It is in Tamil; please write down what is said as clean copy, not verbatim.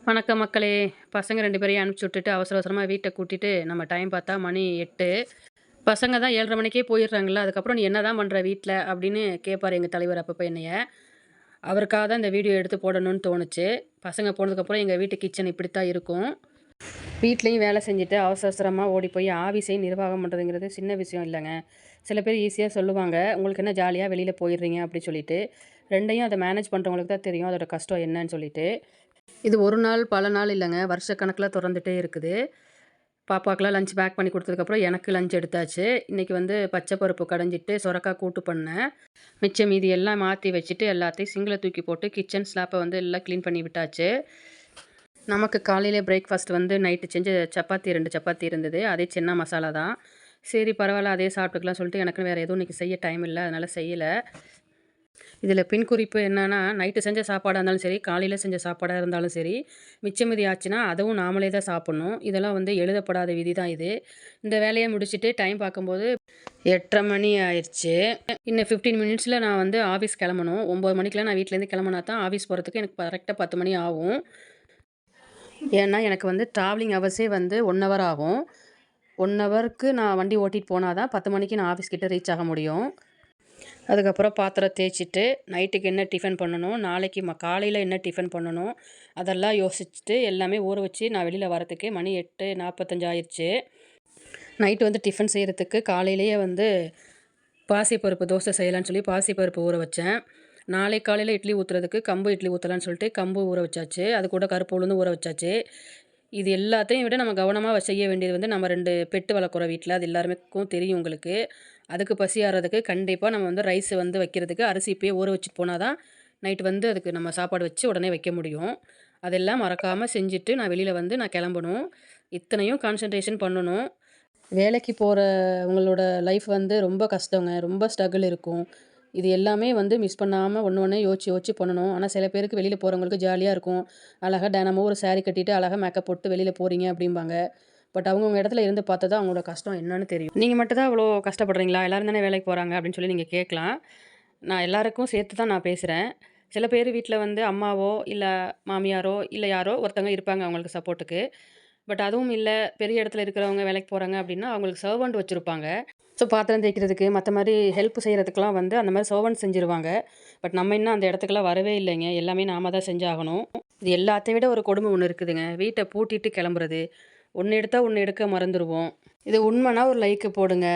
வணக்கம் மக்களே! பசங்க 2 பேரையும் அனுப்பிச்சு விட்டுட்டு, அவசர அவசரமா வீட்ட கூட்டிட்டு, நம்ம டைம் பார்த்தா மணி 8. பசங்க தான் 7:30 மணிக்கே போயிடுறாங்கல்ல, அதுக்கப்புறம் "நீ என்னதான் பண்ற வீட்ல?" அப்படின்னு கேட்பாரு எங்க தலைவர் அப்பப்ப என்னைய. அவருக்காக தான் இந்த வீடியோ எடுத்து போடணும்னு தோணுச்சு. பசங்க போனதுக்கப்புறம் எங்க வீட்டு கிச்சன் இப்படித்தான் இருக்கும். வீட்லயும் வேலை செஞ்சுட்டு அவசர அவசரமா ஓடி போய் ஆஃபீஸையும் நிர்வாகம் பண்ணுறதுங்கிறது சின்ன விஷயம் இல்லைங்க. சில பேர் ஈஸியா சொல்லுவாங்க, "உங்களுக்கு என்ன ஜாலியா வெளியில போயிடுறீங்க" அப்படி சொல்லிட்டு. 2யும் அத மேனேஜ் பண்றவங்களுக்கு தான் தெரியும் அதோட கஷ்டம் என்னன்னு சொல்லிட்டு. இது ஒரு நாள், பல நாள் இல்லங்க. வருஷக்கணக்குல தொடர்ந்துட்டே இருக்குது. பாப்பாக்கெல்லாம் லஞ்ச் பேக் பண்ணி குடுத்ததுக்கப்புறம் எனக்கு லஞ்ச் எடுத்தாச்சு. இன்னைக்கு வந்து பச்சை பருப்பு கடைஞ்சிட்டு, சொரக்காய் கூட்டு பண்ணேன். மிச்சம் மீதி எல்லாம் மாத்தி வச்சுட்டு, எல்லாத்தையும் சிங்க்ல தூக்கி போட்டு, கிச்சன் ஸ்லாப்ப வந்து எல்லாம் கிளீன் பண்ணி விட்டாச்சு. நமக்கு காலையில பிரேக்ஃபாஸ்ட் வந்து நைட்டு செஞ்ச சப்பாத்தி 2 சப்பாத்தி இருந்தது. அதே சென்னா மசாலா தான். சரி பரவால்ல, அதே சாப்பிட்டுக்கலாம்னு சொல்லிட்டு, எனக்குன்னு வேற எதுவும் இன்னைக்கு செய்ய டைம் இல்ல. அதனால செய்யல. இதில பின் குறிப்பு என்னன்னா, நைட்டு செஞ்ச சாப்பாடா இருந்தாலும் சரி, காலையில செஞ்ச சாப்பாடா இருந்தாலும் சரி, மிச்சம் மீதி ஆச்சுன்னா, அதுவும் நாமளே தான் சாப்பிடணும். இதெல்லாம் வந்து எழுதப்படாத விதி தான் இது. இந்த வேலைய முடிச்சுட்டு டைம் பார்க்கும்போது 8:30 மணி ஆயிருச்சு. இன்னும் 15 மினிட்ஸில நான் வந்து ஆஃபீஸ் கிளம்பணும். 9 மணிக்கெல்லாம் நான் வீட்லேருந்து கிளம்புனா தான் ஆஃபீஸ் போறதுக்கு எனக்கு கரெக்ட்டா 10 மணி ஆகும். ஏன்னா, எனக்கு வந்து ட்ராவலிங் ஹவர்ஸே வந்து 1 ஹவர் ஆகும். 1 ஹவருக்கு நான் வண்டி ஓட்டிட்டு போனா தான் 10 மணிக்கு நான் ஆஃபீஸ் கிட்ட ரீச் ஆக முடியும். அதுக்கப்புறம் பாத்திரம் தேய்ச்சிட்டு, நைட்டுக்கு என்ன டிஃபன் பண்ணணும், நாளைக்கு காலையில என்ன டிஃபன் பண்ணணும், அதெல்லாம் யோசிச்சுட்டு எல்லாமே ஊற வச்சு நான் வெளியில வரதுக்கே மணி 8:45 ஆயிருச்சு. நைட்டு வந்து டிஃபன் செய்றதுக்கு காலையிலேயே வந்து பாசிப்பருப்பு தோசை செய்யலான்னு சொல்லி பாசிப்பருப்பு ஊற வச்சேன். நாளைக்கு காலையில இட்லி ஊத்துறதுக்கு கம்பு இட்லி ஊத்தலான்னு சொல்லிட்டு கம்பு ஊற வச்சாச்சு. அது கூட கருப்பு உளுந்தும் ஊற வச்சாச்சு. இது எல்லாத்தையும் விட நம்ம கவனமா செய்ய வேண்டியது வந்து நம்ம 2 பெட்டு வளர்க்குறோம் வீட்ல. அது எல்லாருக்கும் தெரியும் உங்களுக்கு. அதுக்கு பசி ஆறுறதுக்கு கண்டிப்பா நம்ம வந்து ரைஸ் வந்து வைக்கிறதுக்கு அரிசி இப்பயே ஊற வச்சுட்டு போனா தான், நைட் வந்து அதுக்கு நம்ம சாப்பாடு வச்சு உடனே வைக்க முடியும். அதெல்லாம் மறக்காம செஞ்சுட்டு நான் வெளியில வந்து நான் கிளம்பணும். இத்தனையும் கான்சன்ட்ரேஷன் பண்ணணும். வேலைக்கு போறவங்களோட லைஃப் வந்து ரொம்ப கஷ்டங்க. ரொம்ப ஸ்ட்ரகிள் இருக்கும். இது எல்லாமே வந்து மிஸ் பண்ணாம ஒண்ணு ஒண்ணா யோசிச்சு யோசிச்சு பண்ணணும். ஆனா சில பேருக்கு வெளியில போறவங்களுக்கு ஜாலியா இருக்கும். அழகா தினமும் ஒரு சாரி கட்டிட்டு அழகா மேக்கப் போட்டு வெளியில போறீங்க அப்படிம்பாங்க. பட் அவங்கவங்க இடத்துல இருந்து பார்த்தா தான் அவங்களோட கஷ்டம் என்னன்னு தெரியும். நீங்க மட்டும் தான் இவ்வளோ கஷ்டப்படுறீங்களா? எல்லாரும் தானே வேலைக்கு போறாங்க அப்படின்னு சொல்லி நீங்க கேட்கலாம். நான் எல்லாருக்கும் சேர்த்து தான் நான் பேசுறேன். சில பேர் வீட்ல வந்து அம்மாவோ, இல்ல மாமியாரோ, இல்ல யாரோ ஒருத்தவங்க இருப்பாங்க அவங்களுக்கு சப்போர்ட்டுக்கு. பட் அதுவும் இல்ல, பெரிய இடத்துல இருக்கிறவங்க வேலைக்கு போறாங்க அப்படின்னா, அவங்களுக்கு சர்வன்ட் வச்சிருப்பாங்க. ஸோ பாத்திரம் தேய்க்கிறதுக்கு, மத்த மாரி ஹெல்ப் செய்றதுக்கெல்லாம் வந்து அந்த மாரி சர்வன்ட் செஞ்சுருவாங்க. பட் நம்ம இன்னும் அந்த இடத்துக்குலாம் வரவே இல்லைங்க. எல்லாமே நாம தான் செஞ்சாகணும். இது எல்லாத்த விட ஒரு கொடுமை ஒண்ணு இருக்குதுங்க. வீட்ட பூட்டிட்டு கிளம்புறது. ஒண்ணு எடுத்தா ஒண்ணு எடுக்க மறந்துருவோம். இது உண்மைன்னா ஒரு லைக் போடுங்க.